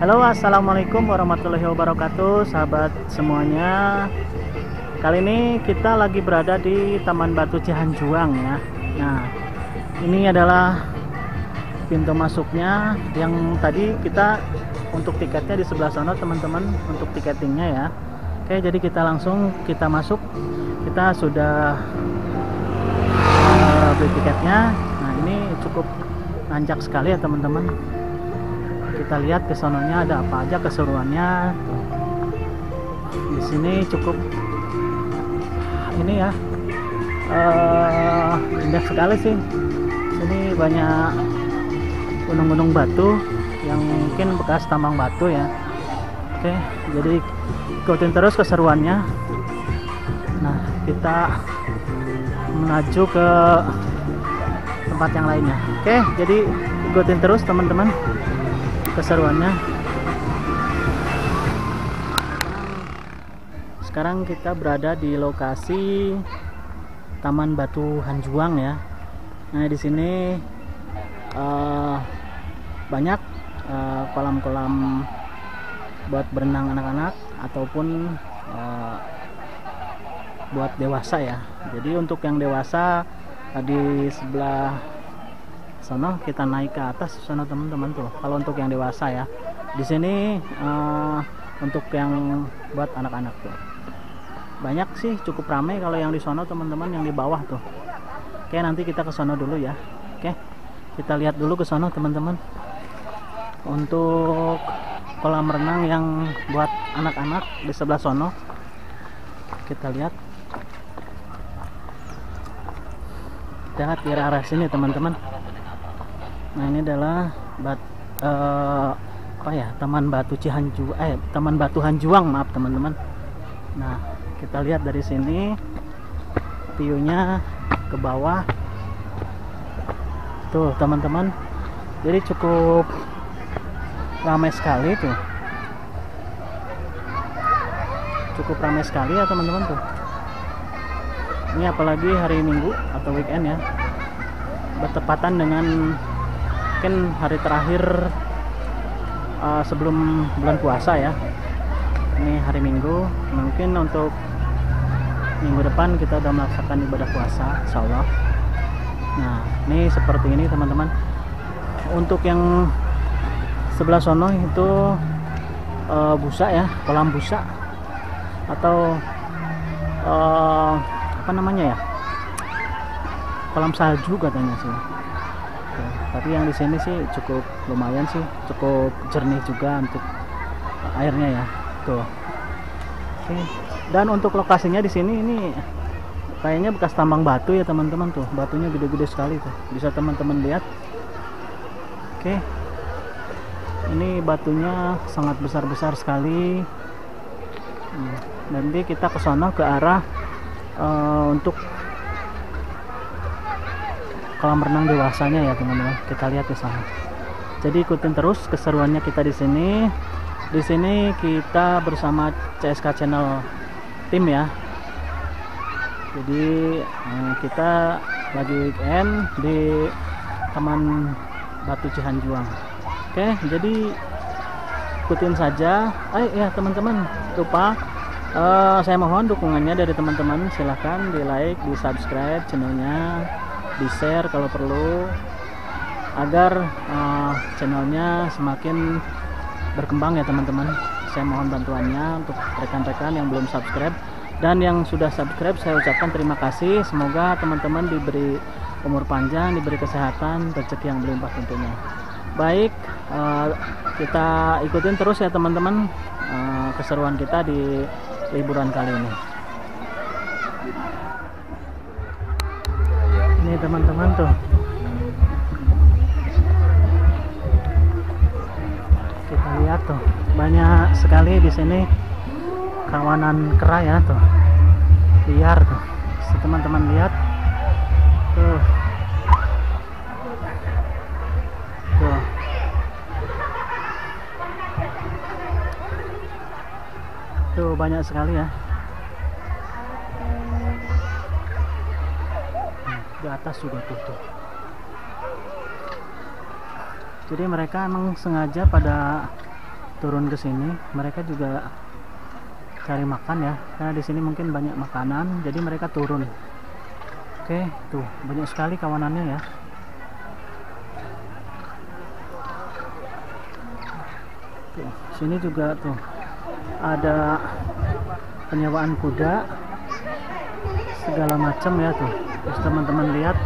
Halo, assalamualaikum warahmatullahi wabarakatuh, sahabat semuanya. Kali ini kita lagi berada di Taman Batu Cihanjuang ya. Nah, ini adalah pintu masuknya. Yang tadi kita untuk tiketnya di sebelah sana, teman-teman, untuk tiketingnya ya. Oke, jadi kita langsung masuk. Kita sudah beli tiketnya. Nah, ini cukup nanjak sekali ya, teman-teman. Kita lihat ke sononya ada apa aja keseruannya. Di sini cukup ini ya, indah sekali sih. Sini banyak gunung-gunung batu yang mungkin bekas tambang batu ya. Oke, jadi ikutin terus keseruannya. Nah, kita menuju ke tempat yang lainnya. Oke, jadi ikutin terus teman-teman keseruannya. Sekarang kita berada di lokasi Taman Batu Hanjuang ya. Nah, di sini banyak kolam-kolam buat berenang anak-anak ataupun buat dewasa ya. Jadi untuk yang dewasa di sebelah sono, kita naik ke atas sana teman-teman tuh. Kalau untuk yang dewasa ya, di sini untuk yang buat anak-anak tuh banyak sih, cukup ramai. Kalau yang di sono teman-teman, yang di bawah tuh. Oke, nanti kita ke sono dulu ya. Oke, kita lihat dulu ke sono teman-teman. Untuk kolam renang yang buat anak-anak di sebelah sono, kita lihat. Kita lihat di arah sini teman-teman. Nah, ini adalah Taman Batu Cihanjuang, Taman Batu Hanjuang, maaf teman-teman. Nah, kita lihat dari sini view-nya ke bawah tuh teman-teman. Jadi cukup ramai sekali tuh, cukup ramai sekali ya teman-teman tuh. Ini apalagi hari Minggu atau weekend ya, bertepatan dengan mungkin hari terakhir sebelum bulan puasa ya. Ini hari Minggu, mungkin untuk minggu depan kita udah melaksanakan ibadah puasa, insya Allah. Nah, ini seperti ini teman-teman. Untuk yang sebelah sono itu busa ya, kolam busa atau apa namanya ya, kolam salju katanya sih. Tapi yang di sini sih cukup lumayan sih, cukup jernih juga untuk airnya ya. Tuh. Oke. Dan untuk lokasinya di sini ini kayaknya bekas tambang batu ya teman-teman tuh. Batunya gede-gede sekali tuh. Bisa teman-teman lihat. Oke. Ini batunya sangat besar-besar sekali. Nanti kita ke sana ke arah untuk kolam renang dewasanya ya teman-teman. Kita lihat ke sana. Jadi ikutin terus keseruannya kita di sini. Di sini kita bersama CSK Channel tim ya. Jadi kita lagi weekend di Taman Batu Cihanjuang. Oke, jadi ikutin saja. Ya teman-teman, lupa saya mohon dukungannya dari teman-teman. Silahkan di like, di subscribe channelnya, di share kalau perlu, agar channelnya semakin berkembang ya teman-teman. Saya mohon bantuannya untuk rekan-rekan yang belum subscribe, dan yang sudah subscribe saya ucapkan terima kasih. Semoga teman-teman diberi umur panjang, diberi kesehatan, rezeki yang berlimpah tentunya. Baik, kita ikutin terus ya teman-teman keseruan kita di liburan kali ini. Ini teman-teman tuh, kita lihat tuh banyak sekali di sini kawanan kera ya tuh, liar tuh. Teman-teman lihat tuh, tuh, tuh banyak sekali ya. Di atas juga tuh. Jadi mereka emang sengaja pada turun ke sini. Mereka juga cari makan ya, karena di sini mungkin banyak makanan, jadi mereka turun. Oke, tuh banyak sekali kawanannya ya. Tuh, sini juga tuh ada penyewaan kuda segala macam ya tuh. Terus teman-teman lihat.